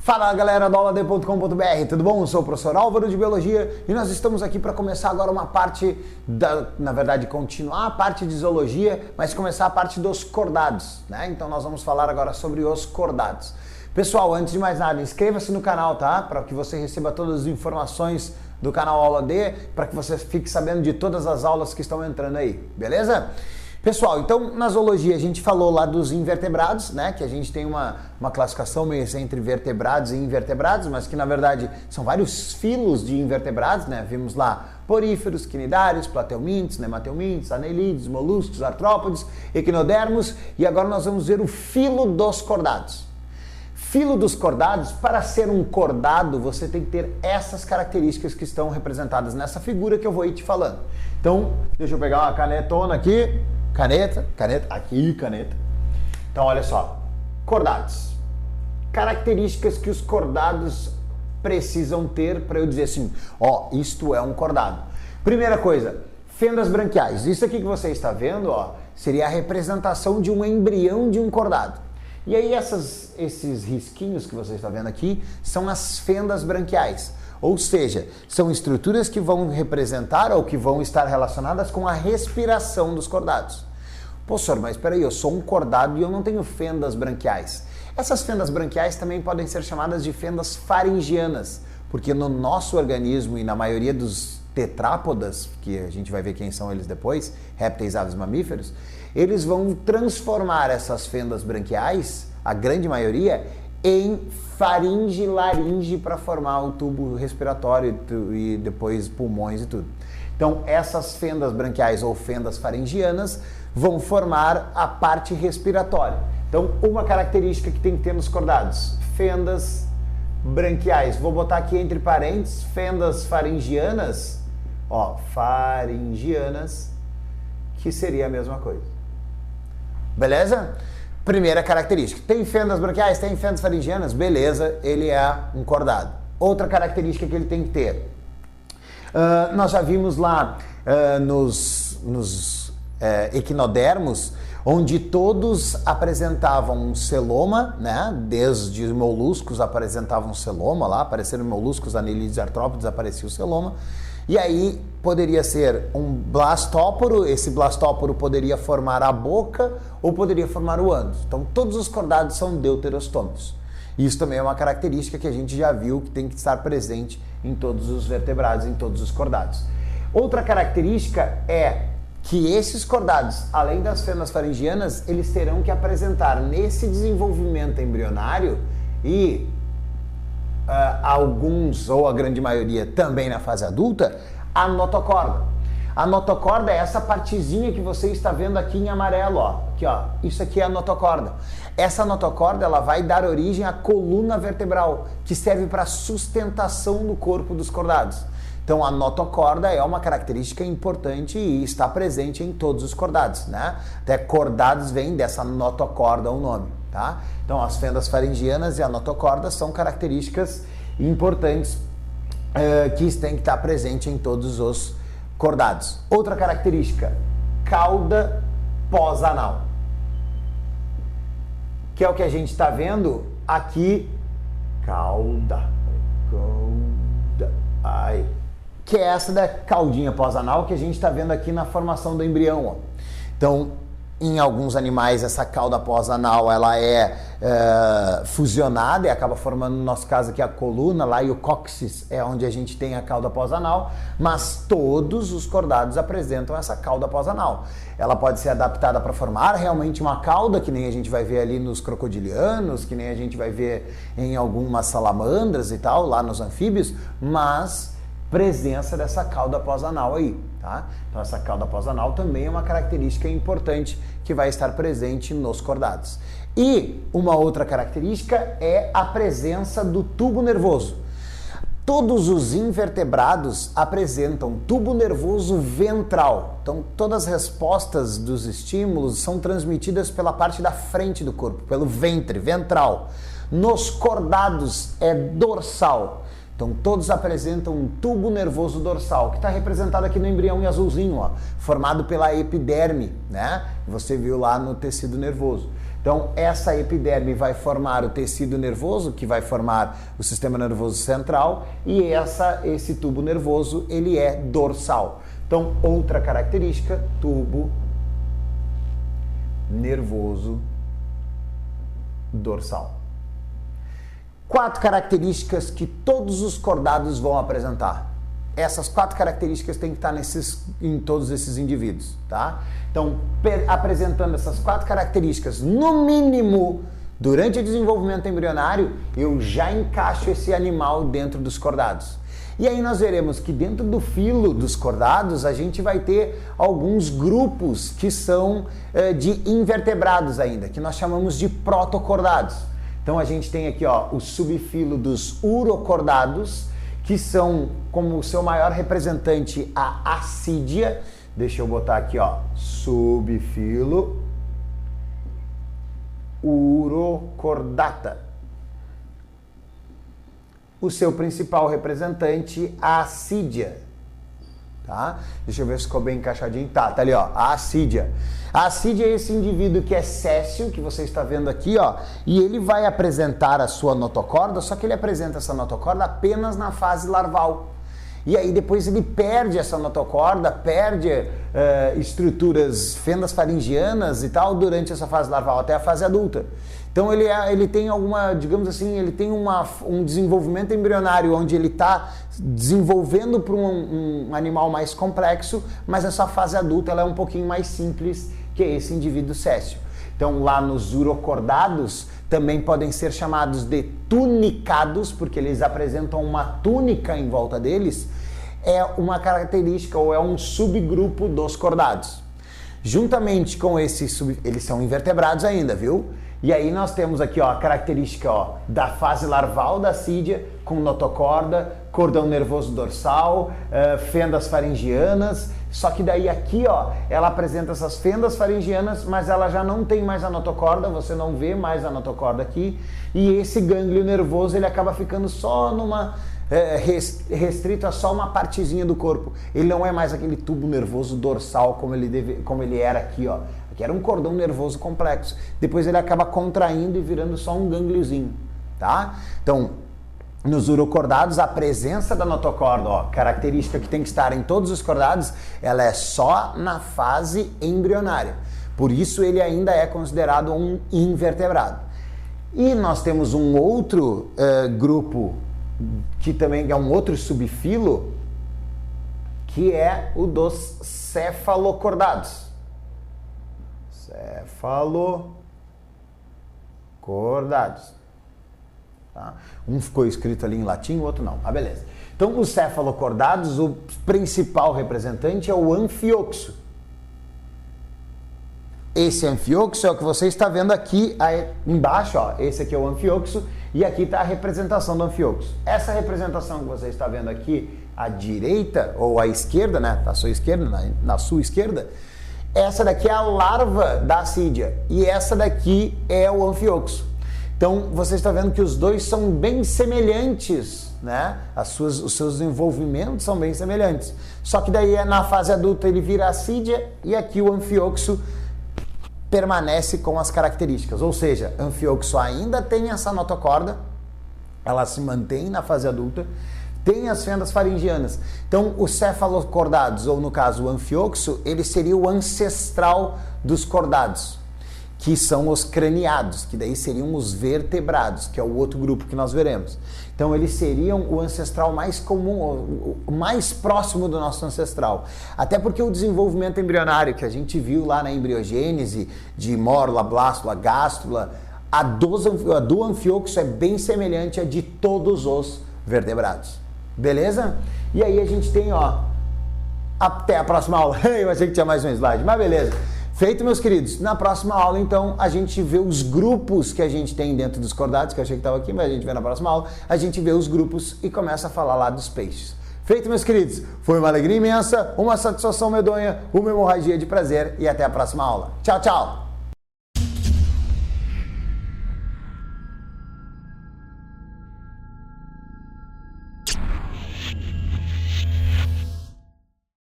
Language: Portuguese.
Fala galera do aulad.com.br, tudo bom? Eu sou o professor Álvaro de Biologia e nós estamos aqui para começar agora uma parte, na verdade continuar a parte de zoologia, mas começar a parte dos cordados, né? Então nós vamos falar agora sobre os cordados. Pessoal, antes de mais nada, inscreva-se no canal, tá? Para que você receba todas as informações do canal Aula D, para que você fique sabendo de todas as aulas que estão entrando aí, beleza? Pessoal, então na zoologia a gente falou lá dos invertebrados, né? Que a gente tem uma classificação meio entre vertebrados e invertebrados, mas que na verdade são vários filos de invertebrados, né? Vimos lá poríferos, quinidários, plateumintes, nemateumintes, anelídeos, moluscos, artrópodes, equinodermos, e agora nós vamos ver o filo dos cordados. Filo dos cordados, para ser um cordado, você tem que ter essas características que estão representadas nessa figura que eu vou ir te falando. Então, deixa eu pegar uma canetona aqui. Caneta. Então, olha só. Cordados. Características que os cordados precisam ter para eu dizer assim, ó, isto é um cordado. Primeira coisa, fendas branquiais. Isso aqui que você está vendo, ó, seria a representação de um embrião de um cordado. E aí esses risquinhos que você está vendo aqui são as fendas branquiais. Ou seja, são estruturas que vão representar ou que vão estar relacionadas com a respiração dos cordados. Pô, senhor, mas peraí, eu sou um cordado e eu não tenho fendas branquiais. Essas fendas branquiais também podem ser chamadas de fendas faringianas, porque no nosso organismo e na maioria dos tetrápodas, que a gente vai ver quem são eles depois, répteis, aves, mamíferos, eles vão transformar essas fendas branquiais, a grande maioria, em faringe e laringe para formar o tubo respiratório e depois pulmões e tudo. Então essas fendas branquiais ou fendas faringianas vão formar a parte respiratória. Então uma característica que tem que ter nos cordados, fendas branquiais. Vou botar aqui entre parênteses, fendas faringianas, ó, faringianas, que seria a mesma coisa. Beleza? Primeira característica. Tem fendas branquiais? Tem fendas faringianas? Beleza, ele é um cordado. Outra característica que ele tem que ter. Nós já vimos lá nos equinodermos, onde todos apresentavam um celoma, né? Desde moluscos apresentavam um celoma lá, apareceram moluscos, anelídeos, artrópodes, aparecia o celoma. E aí poderia ser um blastóporo, esse blastóporo poderia formar a boca ou poderia formar o ânus. Então todos os cordados são deuterostômicos. Isso também é uma característica que a gente já viu que tem que estar presente em todos os vertebrados, em todos os cordados. Outra característica é que esses cordados, além das fendas faringianas, eles terão que apresentar nesse desenvolvimento embrionário e alguns, ou a grande maioria, também na fase adulta, a notocorda. A notocorda é essa partezinha que você está vendo aqui em amarelo, ó. Aqui, ó. Isso aqui é a notocorda. Essa notocorda, ela vai dar origem à coluna vertebral, que serve para sustentação do corpo dos cordados. Então a notocorda é uma característica importante e está presente em todos os cordados, né? Até cordados vem dessa notocorda o nome, tá? Então as fendas faringianas e a notocorda são características importantes que têm que estar presente em todos os cordados. Outra característica, cauda pós-anal, que é o que a gente está vendo aqui, que é essa da caudinha pós-anal que a gente está vendo aqui na formação do embrião, ó. Então, em alguns animais, essa cauda pós-anal ela é fusionada e acaba formando, no nosso caso aqui, a coluna, lá e o cóccix é onde a gente tem a cauda pós-anal, mas todos os cordados apresentam essa cauda pós-anal. Ela pode ser adaptada para formar realmente uma cauda, que nem a gente vai ver ali nos crocodilianos, que nem a gente vai ver em algumas salamandras e tal, lá nos anfíbios, mas presença dessa cauda pós-anal aí, tá? Então essa cauda pós-anal também é uma característica importante que vai estar presente nos cordados. E uma outra característica é a presença do tubo nervoso. Todos os invertebrados apresentam tubo nervoso ventral. Então todas as respostas dos estímulos são transmitidas pela parte da frente do corpo, pelo ventre, ventral. Nos cordados é dorsal. Então todos apresentam um tubo nervoso dorsal, que está representado aqui no embrião em azulzinho, ó, formado pela epiderme, né? Você viu lá no tecido nervoso. Então, essa epiderme vai formar o tecido nervoso, que vai formar o sistema nervoso central, e esse tubo nervoso, ele é dorsal. Então, outra característica, tubo nervoso dorsal. 4 características que todos os cordados vão apresentar. Essas 4 características têm que estar em todos esses indivíduos, tá? Então, apresentando essas 4 características, no mínimo, durante o desenvolvimento embrionário, eu já encaixo esse animal dentro dos cordados. E aí nós veremos que dentro do filo dos cordados, a gente vai ter alguns grupos que são de invertebrados ainda, que nós chamamos de protocordados. Então, a gente tem aqui, ó, o subfilo dos urocordados, que são, como o seu maior representante, a assídia. Deixa eu botar aqui, ó, subfilo urocordata. O seu principal representante, a assídia. Tá? Deixa eu ver se ficou bem encaixadinho. Tá ali, ó, a assídia. A assídia é esse indivíduo que é séssil, que você está vendo aqui, ó, e ele vai apresentar a sua notocorda, só que ele apresenta essa notocorda apenas na fase larval. E aí depois ele perde essa notocorda, perde estruturas fendas faringianas e tal durante essa fase larval, até a fase adulta. Então ele tem alguma, digamos assim, ele tem um desenvolvimento embrionário onde ele está desenvolvendo para um animal mais complexo, mas essa fase adulta ela é um pouquinho mais simples que esse indivíduo séssil. Então lá nos urocordados também podem ser chamados de tunicados, porque eles apresentam uma túnica em volta deles, é uma característica ou é um subgrupo dos cordados. Juntamente com eles são invertebrados ainda, viu? E aí nós temos aqui, ó, a característica, ó, da fase larval da assídia, com notocorda, cordão nervoso dorsal, fendas faringianas, só que daí aqui, ó, ela apresenta essas fendas faringianas, mas ela já não tem mais a notocorda, você não vê mais a notocorda aqui, e esse gânglio nervoso, ele acaba ficando só restrito a só uma partezinha do corpo. Ele não é mais aquele tubo nervoso dorsal como ele era aqui, ó. Aqui era um cordão nervoso complexo. Depois ele acaba contraindo e virando só um gângliozinho, tá? Então, nos urocordados, a presença da notocorda, ó, característica que tem que estar em todos os cordados, ela é só na fase embrionária. Por isso ele ainda é considerado um invertebrado. E nós temos um outro grupo, que também é um outro subfilo, que é o dos cefalocordados. Cefalocordados. Tá? Um ficou escrito ali em latim, o outro não. Ah, beleza. Então, os cefalocordados, o principal representante é o anfioxo. Esse anfioxo é o que você está vendo aqui embaixo, ó. Esse aqui é o anfioxo e aqui está a representação do anfioxo. Essa representação que você está vendo aqui à direita ou à esquerda, né? Na sua esquerda, essa daqui é a larva da assídia e essa daqui é o anfioxo. Então, você está vendo que os dois são bem semelhantes, né? Os seus desenvolvimentos são bem semelhantes. Só que daí, na fase adulta, ele vira assídia e aqui o anfioxo permanece com as características. Ou seja, anfioxo ainda tem essa notocorda, ela se mantém na fase adulta, tem as fendas faringianas. Então, os cefalocordados, ou no caso o anfioxo, ele seria o ancestral dos cordados, que são os craniados, que daí seriam os vertebrados, que é o outro grupo que nós veremos. Então, eles seriam o ancestral mais comum, o mais próximo do nosso ancestral. Até porque o desenvolvimento embrionário que a gente viu lá na embriogênese, de mórula, blástula, gástula, a do anfioxo é bem semelhante à de todos os vertebrados. Beleza? E aí a gente tem, ó, até a próxima aula. Eu achei que tinha mais um slide, mas beleza. Feito, meus queridos. Na próxima aula, então, a gente vê os grupos que a gente tem dentro dos cordados, que eu achei que estava aqui, mas a gente vê na próxima aula. A gente vê os grupos e começa a falar lá dos peixes. Feito, meus queridos. Foi uma alegria imensa, uma satisfação medonha, uma hemorragia de prazer e até a próxima aula. Tchau, tchau!